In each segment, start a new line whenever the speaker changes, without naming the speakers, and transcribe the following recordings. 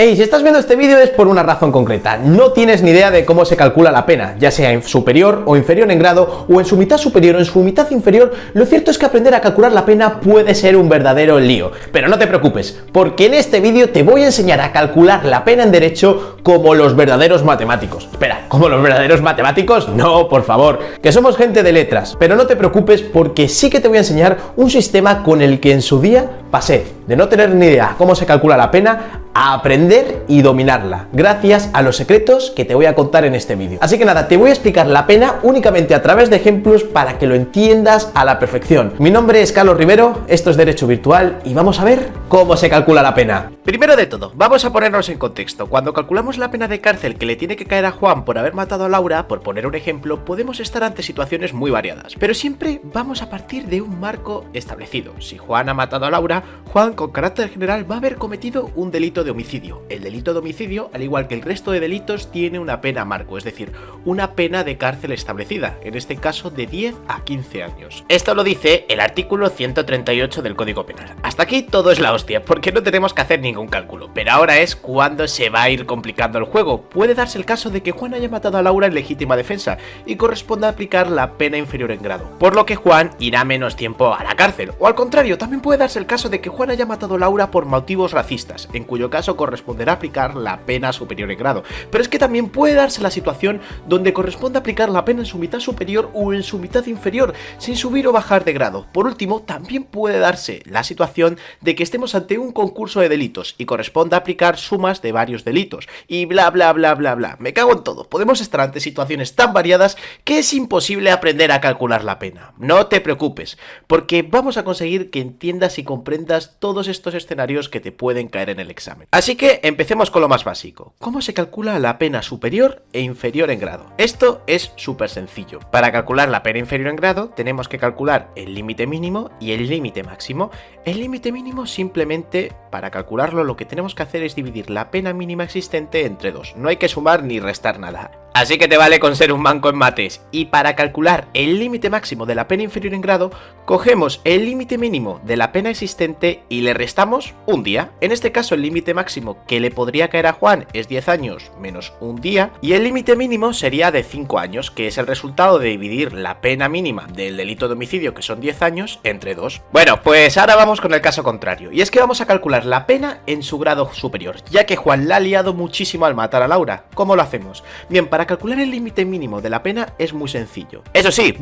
Hey, si estás viendo este vídeo es por una razón concreta. No tienes ni idea de cómo se calcula la pena, ya sea en superior o inferior en grado, o en su mitad superior o en su mitad inferior. Lo cierto es que aprender a calcular la pena puede ser un verdadero lío. Pero no te preocupes, porque en este vídeo te voy a enseñar a calcular la pena en derecho como los verdaderos matemáticos. Espera, ¿como los verdaderos matemáticos? No, por favor, que somos gente de letras. Pero no te preocupes, porque sí que te voy a enseñar un sistema con el que en su día pasé de no tener ni idea cómo se calcula la pena a aprender y dominarla, gracias a los secretos que te voy a contar en este vídeo. Así que nada, te voy a explicar la pena únicamente a través de ejemplos para que lo entiendas a la perfección. Mi nombre es Carlos Rivero, esto es Derecho Virtual y vamos a ver cómo se calcula la pena.
Primero de todo, vamos a ponernos en contexto. Cuando calculamos la pena de cárcel que le tiene que caer a Juan por haber matado a Laura, por poner un ejemplo, podemos estar ante situaciones muy variadas, pero siempre vamos a partir de un marco establecido. Si Juan ha matado a Laura, Juan con carácter general va a haber cometido un delito de homicidio. El delito de homicidio, al igual que el resto de delitos, tiene una pena marco, es decir, una pena de cárcel establecida, en este caso de 10 a 15 años. Esto lo dice el artículo 138 del Código Penal. Hasta aquí todo es la hostia, porque no tenemos que hacer ningún cálculo, pero ahora es cuando se va a ir complicando el juego. Puede darse el caso de que Juan haya matado a Laura en legítima defensa y corresponda aplicar la pena inferior en grado, por lo que Juan irá menos tiempo a la cárcel, o al contrario, también puede darse el caso de que Juan haya matado a Laura por motivos racistas, en cuyo caso corresponderá aplicar la pena superior en grado. Pero es que también puede darse la situación donde corresponde aplicar la pena en su mitad superior o en su mitad inferior, sin subir o bajar de grado. Por último, también puede darse la situación de que estemos ante un concurso de delitos y corresponda aplicar sumas de varios delitos, y bla bla bla bla bla. Me cago en todo. Podemos estar ante situaciones tan variadas que es imposible aprender a calcular la pena. No te preocupes, porque vamos a conseguir que entiendas y comprendas todos estos escenarios que te pueden caer en el examen. Así que empecemos con lo más básico. ¿Cómo se calcula la pena superior e inferior en grado? Esto es súper sencillo. Para calcular la pena inferior en grado tenemos que calcular el límite mínimo y el límite máximo. El límite mínimo, simplemente para calcularlo, lo que tenemos que hacer es dividir la pena mínima existente entre 2. No hay que sumar ni restar nada. Así que te vale con ser un manco en mates. Y para calcular el límite máximo de la pena inferior en grado, cogemos el límite mínimo de la pena existente y le restamos un día. En este caso, el límite máximo que le podría caer a Juan es 10 años menos un día, y el límite mínimo sería de 5 años, que es el resultado de dividir la pena mínima del delito de homicidio, que son 10 años, entre 2. Bueno, pues ahora vamos con el caso contrario, y es que vamos a calcular la pena en su grado superior, ya que Juan la ha liado muchísimo al matar a Laura. ¿Cómo lo hacemos? Bien, para calcular el límite mínimo de la pena es muy sencillo. Eso sí,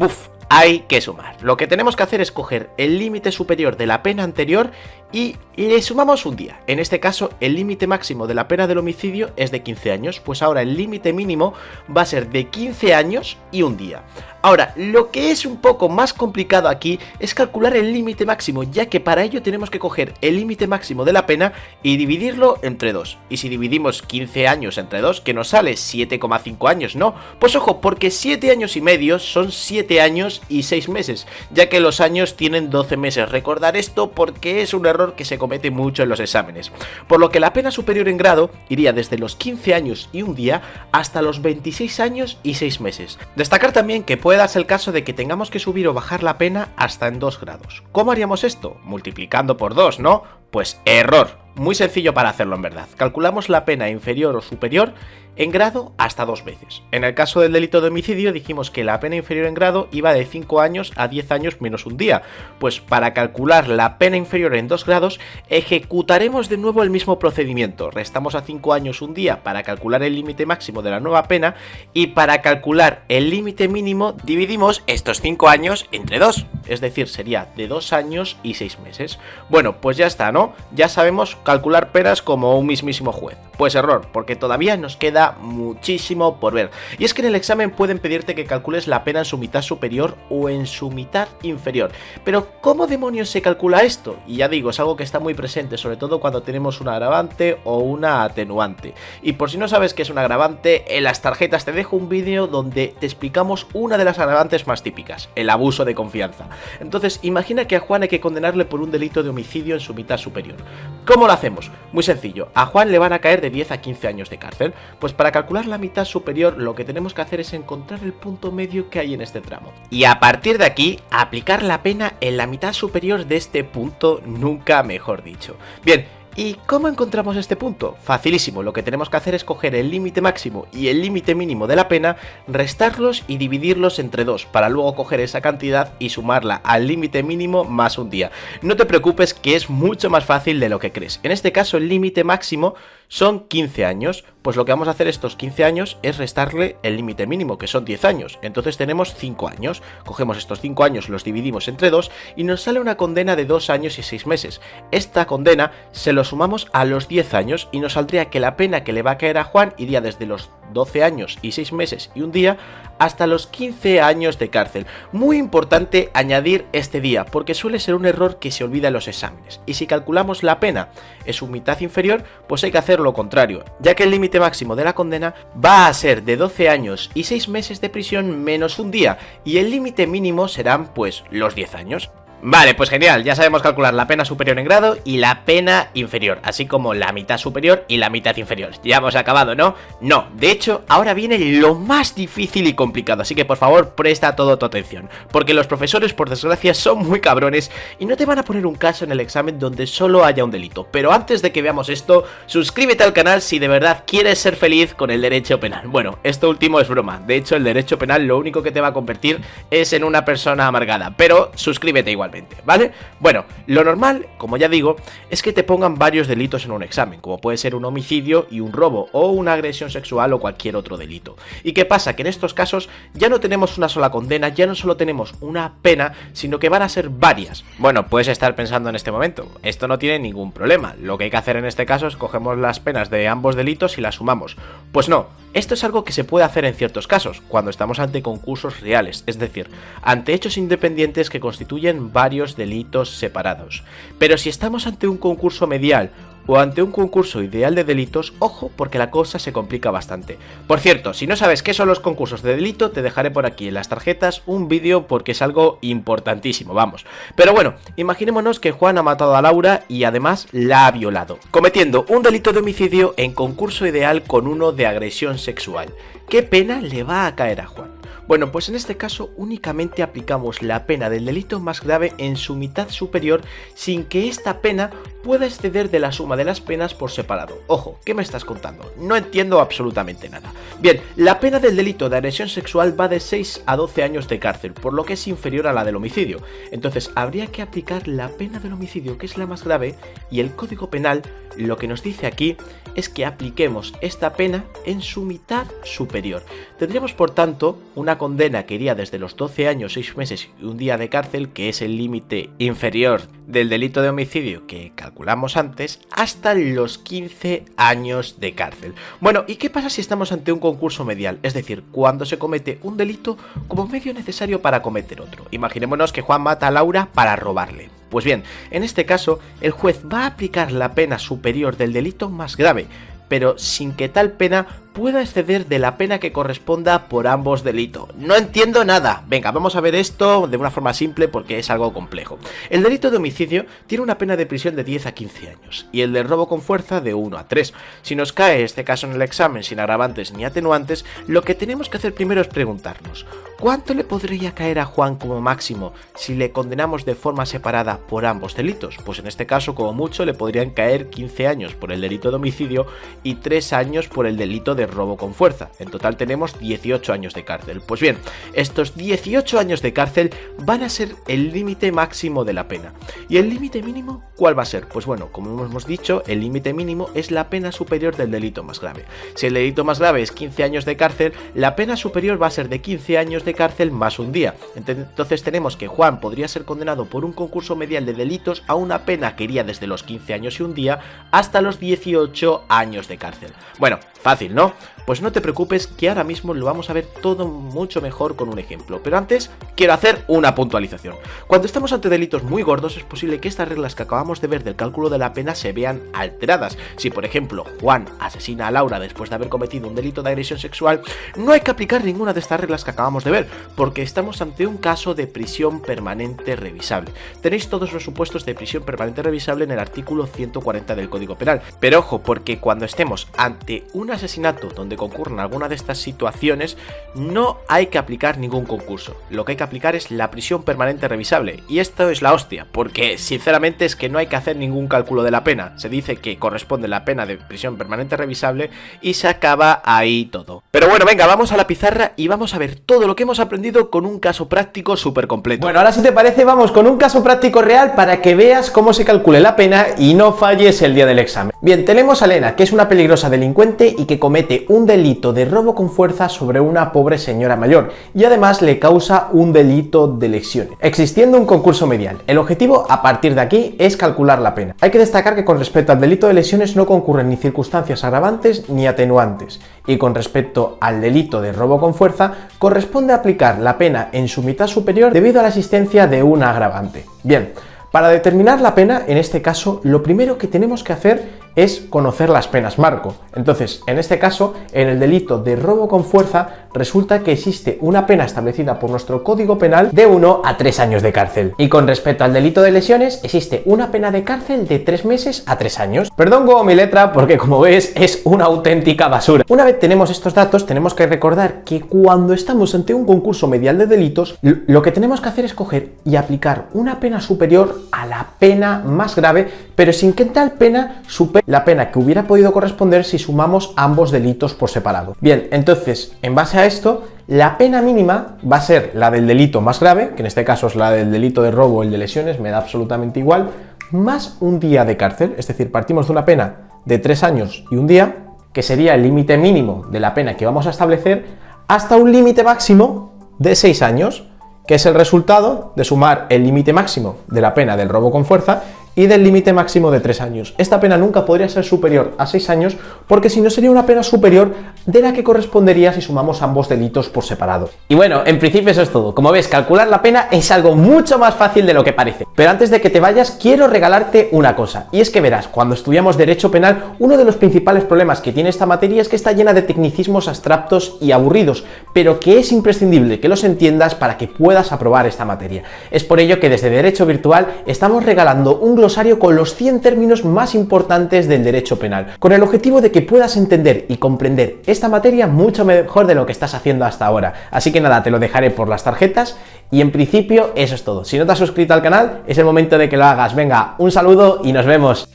hay que sumar. Lo que tenemos que hacer es coger el límite superior de la pena anterior y le sumamos un día. En este caso, el límite máximo de la pena del homicidio es de 15 años, pues ahora el límite mínimo va a ser de 15 años y un día. Ahora, lo que es un poco más complicado aquí es calcular el límite máximo, ya que para ello tenemos que coger el límite máximo de la pena y dividirlo entre 2. Y si dividimos 15 años entre 2, que nos sale 7,5 años, ¿no? Pues ojo, porque 7 años y medio son 7 años y 6 meses, ya que los años tienen 12 meses. Recordar esto porque es un error que se comete mucho en los exámenes. Por lo que la pena superior en grado iría desde los 15 años y un día hasta los 26 años y 6 meses. Destacar también que puede darse el caso de que tengamos que subir o bajar la pena hasta en 2 grados. ¿Cómo haríamos esto? Multiplicando por 2, ¿no? Pues error. Muy sencillo para hacerlo en verdad. Calculamos la pena inferior o superior en grado hasta 2 veces. En el caso del delito de homicidio dijimos que la pena inferior en grado iba de 5 años a 10 años menos un día. Pues para calcular la pena inferior en 2 grados ejecutaremos de nuevo el mismo procedimiento. Restamos a 5 años un día para calcular el límite máximo de la nueva pena, y para calcular el límite mínimo dividimos estos 5 años entre 2. Es decir, sería de 2 años y 6 meses. Bueno, pues ya está, ¿no? Ya sabemos calcular penas como un mismísimo juez. Pues error, porque todavía nos queda muchísimo por ver. Y es que en el examen pueden pedirte que calcules la pena en su mitad superior o en su mitad inferior. Pero ¿cómo demonios se calcula esto? Y ya digo, es algo que está muy presente, sobre todo cuando tenemos un agravante o una atenuante. Y por si no sabes qué es un agravante, en las tarjetas te dejo un vídeo donde te explicamos una de las agravantes más típicas, el abuso de confianza. Entonces, imagina que a Juan hay que condenarle por un delito de homicidio en su mitad superior. ¿Cómo lo hacemos? Muy sencillo, a Juan le van a caer de 10 a 15 años de cárcel. Pues para calcular la mitad superior lo que tenemos que hacer es encontrar el punto medio que hay en este tramo. Y a partir de aquí, aplicar la pena en la mitad superior de este punto, nunca mejor dicho. Bien, ¿Y cómo encontramos este punto? Facilísimo, lo que tenemos que hacer es coger el límite máximo y el límite mínimo de la pena, restarlos y dividirlos entre 2, para luego coger esa cantidad y sumarla al límite mínimo más un día. No te preocupes, que es mucho más fácil de lo que crees. En este caso el límite máximo son 15 años, pues lo que vamos a hacer estos 15 años es restarle el límite mínimo, que son 10 años, entonces tenemos 5 años, cogemos estos 5 años, los dividimos entre 2 y nos sale una condena de 2 años y 6 meses. Esta condena se lo sumamos a los 10 años y nos saldría que la pena que le va a caer a Juan iría desde los 12 años y 6 meses y un día hasta los 15 años de cárcel. Muy importante añadir este día, porque suele ser un error que se olvida en los exámenes, y si calculamos la pena en su mitad inferior, pues hay que hacer lo contrario, ya que el límite máximo de la condena va a ser de 12 años y 6 meses de prisión menos un día, y el límite mínimo serán pues los 10 años. Vale, pues genial, ya sabemos calcular la pena superior en grado y la pena inferior, así como la mitad superior y la mitad inferior. Ya hemos acabado, ¿no? No, de hecho, ahora viene lo más difícil y complicado, así que por favor presta toda tu atención, porque los profesores, por desgracia, son muy cabrones y no te van a poner un caso en el examen donde solo haya un delito. Pero antes de que veamos esto, suscríbete al canal si de verdad quieres ser feliz con el derecho penal. Bueno, esto último es broma, de hecho el derecho penal lo único que te va a convertir es en una persona amargada, pero suscríbete igual. ¿Vale? Bueno, lo normal, como ya digo, es que te pongan varios delitos en un examen, como puede ser un homicidio y un robo, o una agresión sexual o cualquier otro delito. ¿Y qué pasa? Que en estos casos ya no tenemos una sola condena, ya no solo tenemos una pena, sino que van a ser varias. Bueno, puedes estar pensando en este momento, esto no tiene ningún problema, lo que hay que hacer en este caso es cogemos las penas de ambos delitos y las sumamos. Pues no, esto es algo que se puede hacer en ciertos casos, cuando estamos ante concursos reales, es decir, ante hechos independientes que constituyen varios delitos separados. Pero si estamos ante un concurso medial o ante un concurso ideal de delitos, ojo, porque la cosa se complica bastante. Por cierto, si no sabes qué son los concursos de delito, te dejaré por aquí en las tarjetas un vídeo porque es algo importantísimo, vamos. Pero bueno, imaginémonos que Juan ha matado a Laura y además la ha violado, cometiendo un delito de homicidio en concurso ideal con uno de agresión sexual. ¿Qué pena le va a caer a Juan? Bueno, pues en este caso únicamente aplicamos la pena del delito más grave en su mitad superior sin que esta pena pueda exceder de la suma de las penas por separado. Ojo, ¿qué me estás contando? No entiendo absolutamente nada. Bien, la pena del delito de agresión sexual va de 6 a 12 años de cárcel, por lo que es inferior a la del homicidio. Entonces habría que aplicar la pena del homicidio, que es la más grave, y el Código Penal lo que nos dice aquí es que apliquemos esta pena en su mitad superior. Tendríamos por tanto una condena que iría desde los 12 años, 6 meses y un día de cárcel, que es el límite inferior del delito de homicidio que calculamos antes, hasta los 15 años de cárcel. Bueno, ¿y qué pasa si estamos ante un concurso medial? Es decir, cuando se comete un delito como medio necesario para cometer otro. Imaginémonos que Juan mata a Laura para robarle. Pues bien, en este caso, el juez va a aplicar la pena superior del delito más grave, pero sin que tal pena pueda exceder de la pena que corresponda por ambos delitos. No entiendo nada. Venga, vamos a ver esto de una forma simple porque es algo complejo. El delito de homicidio tiene una pena de prisión de 10 a 15 años y el de robo con fuerza de 1 a 3. Si nos cae este caso en el examen sin agravantes ni atenuantes, lo que tenemos que hacer primero es preguntarnos: ¿cuánto le podría caer a Juan como máximo si le condenamos de forma separada por ambos delitos? Pues en este caso, como mucho, le podrían caer 15 años por el delito de homicidio y 3 años por el delito de robo con fuerza. En total tenemos 18 años de cárcel. Pues bien, estos 18 años de cárcel van a ser el límite máximo de la pena. ¿Y el límite mínimo cuál va a ser? Pues bueno, como hemos dicho, el límite mínimo es la pena superior del delito más grave. Si el delito más grave es 15 años de cárcel, la pena superior va a ser de 15 años de cárcel más un día. Entonces tenemos que Juan podría ser condenado por un concurso medial de delitos a una pena que iría desde los 15 años y un día hasta los 18 años de cárcel. Bueno, fácil, ¿no? Pues no te preocupes, que ahora mismo lo vamos a ver todo mucho mejor con un ejemplo. Pero antes, quiero hacer una puntualización. Cuando estamos ante delitos muy gordos, es posible que estas reglas que acabamos de ver del cálculo de la pena se vean alteradas. Si, por ejemplo, Juan asesina a Laura después de haber cometido un delito de agresión sexual, no hay que aplicar ninguna de estas reglas que acabamos de ver, porque estamos ante un caso de prisión permanente revisable. Tenéis todos los supuestos de prisión permanente revisable en el artículo 140 del Código Penal. Pero ojo, porque cuando estemos ante un asesinato donde donde concurren alguna de estas situaciones, no hay que aplicar ningún concurso. Lo que hay que aplicar es la prisión permanente revisable. Y esto es la hostia, porque sinceramente es que no hay que hacer ningún cálculo de la pena. Se dice que corresponde la pena de prisión permanente revisable y se acaba ahí todo. Pero bueno, venga, vamos a la pizarra y vamos a ver todo lo que hemos aprendido con un caso práctico súper completo.
Bueno, ahora si te parece vamos con un caso práctico real para que veas cómo se calcule la pena y no falles el día del examen. Bien, tenemos a Elena, que es una peligrosa delincuente y que comete un delito de robo con fuerza sobre una pobre señora mayor y además le causa un delito de lesiones, existiendo un concurso medial. El objetivo a partir de aquí es calcular la pena. Hay que destacar que con respecto al delito de lesiones no concurren ni circunstancias agravantes ni atenuantes, y con respecto al delito de robo con fuerza corresponde aplicar la pena en su mitad superior debido a la existencia de un agravante. Bien, para determinar la pena, en este caso, lo primero que tenemos que hacer es conocer las penas marco. Entonces, en este caso, en el delito de robo con fuerza, resulta que existe una pena establecida por nuestro Código Penal de 1 a 3 años de cárcel. Y con respecto al delito de lesiones, existe una pena de cárcel de 3 meses a 3 años. Perdón con mi letra, porque como ves, es una auténtica basura. Una vez tenemos estos datos, tenemos que recordar que cuando estamos ante un concurso medial de delitos, lo que tenemos que hacer es coger y aplicar una pena superior a la pena más grave, pero sin que tal pena supere la pena que hubiera podido corresponder si sumamos ambos delitos por separado. Bien, entonces, en base a esto, la pena mínima va a ser la del delito más grave, que en este caso es la del delito de robo o el de lesiones, me da absolutamente igual, más un día de cárcel, es decir, partimos de una pena de 3 años y un día, que sería el límite mínimo de la pena que vamos a establecer, hasta un límite máximo de 6 años, que es el resultado de sumar el límite máximo de la pena del robo con fuerza y del límite máximo de 3 años. Esta pena nunca podría ser superior a 6 años porque si no sería una pena superior de la que correspondería si sumamos ambos delitos por separado. Y bueno, en principio eso es todo. Como ves, calcular la pena es algo mucho más fácil de lo que parece. Pero antes de que te vayas, quiero regalarte una cosa. Y es que verás, cuando estudiamos Derecho Penal, uno de los principales problemas que tiene esta materia es que está llena de tecnicismos abstractos y aburridos, pero que es imprescindible que los entiendas para que puedas aprobar esta materia. Es por ello que desde Derecho Virtual estamos regalando un glosario con los 100 términos más importantes del derecho penal, con el objetivo de que puedas entender y comprender esta materia mucho mejor de lo que estás haciendo hasta ahora. Así que nada, te lo dejaré por las tarjetas y en principio eso es todo. Si no te has suscrito al canal, es el momento de que lo hagas. Venga, un saludo y nos vemos.